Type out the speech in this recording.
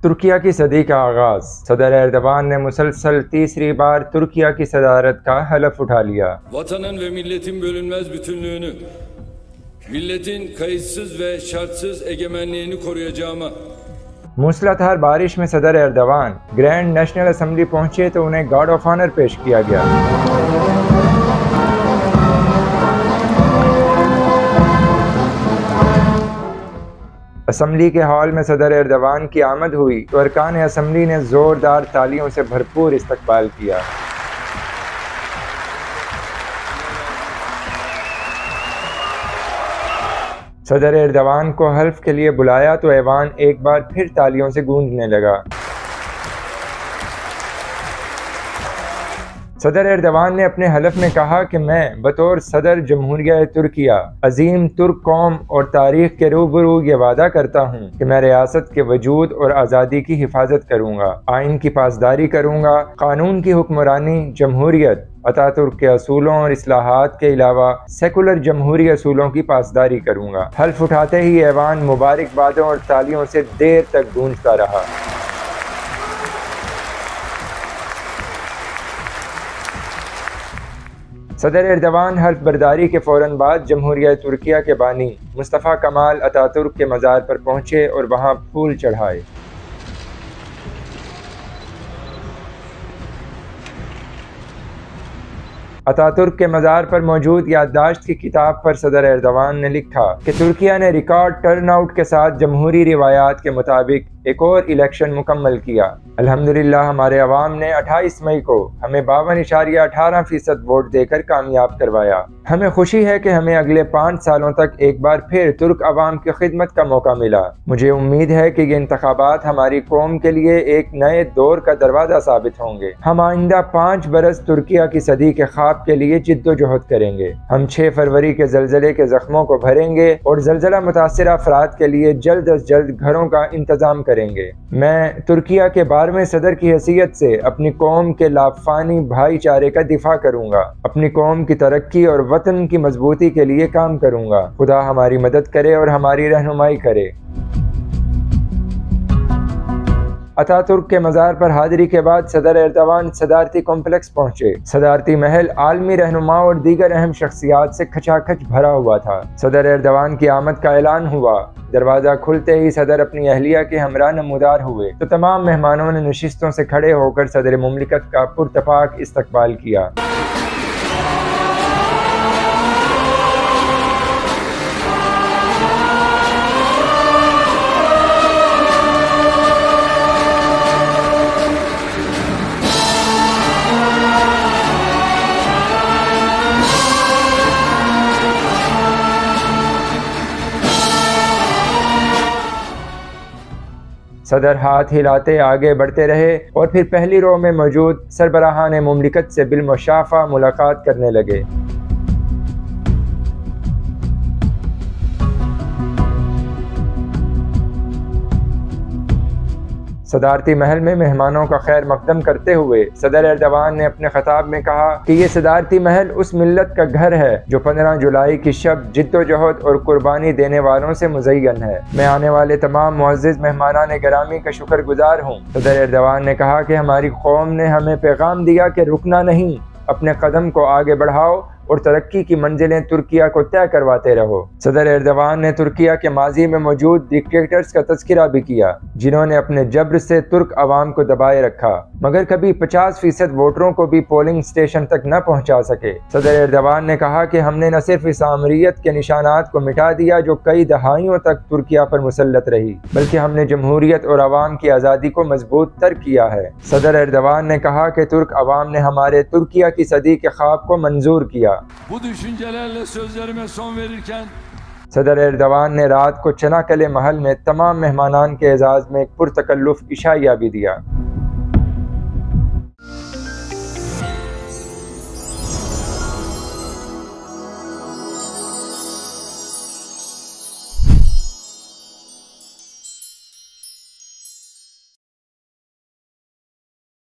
तुर्किया की सदी का आगाज। सदर एर्दवान ने मुसलसल तीसरी बार तुर्किया की सदारत का हलफ उठा लिया। Vatanın ve milletin bölünmez bütünlüğünü, milletin kayıtsız ve şartsız egemenliğini koruyacağıma। मूसलाधार बारिश में सदर एर्दवान ग्रैंड नेशनल असम्बली पहुंचे तो उन्हें गार्ड ऑफ ऑनर पेश किया गया। असम्बली के हॉल में सदर एर्दवान की आमद हुई तो अरकान असम्बली ने जोरदार तालियों से भरपूर इस्तकबाल किया। सदर एर्दवान को हल्फ के लिए बुलाया तो ऐवान एक बार फिर तालियों से गूंजने लगा। सदर एर्दवान ने अपने हलफ में कहा कि मैं बतौर सदर जमहूरिया तुर्किया अजीम तुर्क कौम और तारीख के रूबरू ये वादा करता हूँ कि मैं रियासत के वजूद और आज़ादी की हिफाजत करूँगा, आइन की पासदारी करूँगा, कानून की हुक्मरानी, जमहूरियत, अतातुर्क के असूलों और इस्लाहात के अलावा सेकुलर जमहूरी असूलों की पासदारी करूँगा। हल्फ उठाते ही ऐवान मुबारकबादों और तालियों से देर तक गूंजता रहा। सदर एर्दवान हल्फ बर्दारी के फ़ौरन बाद जमहूरिया तुर्किया के बानी मुस्तफ़ा कमाल अतातुर्क के मज़ार पर पहुँचे और वहाँ फूल चढ़ाए। अतातुर्क के मज़ार पर मौजूद याददाश्त की किताब पर सदर एर्दवान ने लिखा कि तुर्किया ने रिकॉर्ड टर्नआउट के साथ जमहूरी रिवायात के मुताबिक एक और इलेक्शन मुकम्मल किया। अल्हम्दुलिल्लाह हमारे अवाम ने 28 मई को हमें 52.18% वोट देकर कामयाब करवाया। हमें खुशी है कि हमें अगले 5 सालों तक एक बार फिर तुर्क अवाम की खिदमत का मौका मिला। मुझे उम्मीद है कि ये इंतखाबात हमारी कौम के लिए एक नए दौर का दरवाज़ा साबित होंगे। हम आइंदा 5 बरस तुर्किया की सदी के ख्वाब के लिए जिद्दोजहद करेंगे। हम 6 फरवरी के जलजले के जख्मों को भरेंगे और जलजला मुतासिर अफराद के लिए जल्द अज जल्द घरों का इंतजाम करेंगे। मैं तुर्किया के 12वें सदर की हैसियत से अपनी कौम के लाफानी भाईचारे का दिफा करूंगा, अपनी कौम की तरक्की और वतन की मजबूती के लिए काम करूंगा। खुदा हमारी मदद करे और हमारी रहनुमाई करे। अतातुर्क के मज़ार पर हाजिरी के बाद सदर एर्दवान सदारती कॉम्प्लेक्स पहुँचे। सदारती महल आलमी रहनुमा और दीगर अहम शख्सियात से खचाखच भरा हुआ था। सदर एर्दवान की आमद का ऐलान हुआ। दरवाज़ा खुलते ही सदर अपनी अहलिया के हमरा नमूदार हुए तो तमाम मेहमानों ने नशिस्तों से खड़े होकर सदर मुमलिकत का पुरतपाक इस्तकबाल किया। सदर हाथ हिलाते आगे बढ़ते रहे और फिर पहली रो में मौजूद सरबराहान मुमलिकत से बिलमुशाफा मुलाकात करने लगे। सदारती महल में मेहमानों का खैर मकदम करते हुए सदर एर्दवान ने अपने खिताब में कहा कि ये सदारती महल उस मिल्लत का घर है जो 15 जुलाई की शब जिद्दोजहद और कुर्बानी देने वालों से मुज़य्यन है। मैं आने वाले तमाम मुअज़्ज़िज़ मेहमानान गिरामी का शुक्रगुजार हूँ। सदर एर्दवान ने कहा कि हमारी कौम ने हमें पैगाम दिया कि रुकना नहीं, अपने कदम को आगे बढ़ाओ और तरक्की की मंजिलें तुर्किया को तय करवाते रहो। सदर एर्दवान ने तुर्किया के माजी में मौजूद डिक्टेटर्स का तज़किरा भी किया जिन्होंने अपने जब्र से तुर्क अवाम को दबाए रखा मगर कभी 50% वोटरों को भी पोलिंग स्टेशन तक न पहुंचा सके। सदर एर्दवान ने कहा कि हमने न सिर्फ इस आमरीयत के निशानात को मिटा दिया जो कई दहाइयों तक तुर्किया पर मुसल्लत रही, बल्कि हमने जमहूरियत और अवाम की आज़ादी को मजबूत तर किया है। सदर एर्दवान ने कहा कि तुर्क अवाम ने हमारे तुर्किया की सदी के ख्वाब को मंजूर किया। Bu düşüncelerle sözlerime son verirken सदर एर्दवान ने रात को चनाकले महल में तमाम मेहमानान के एजाज़ में एक पुरतकल्लुफ़ इशाया भी दिया।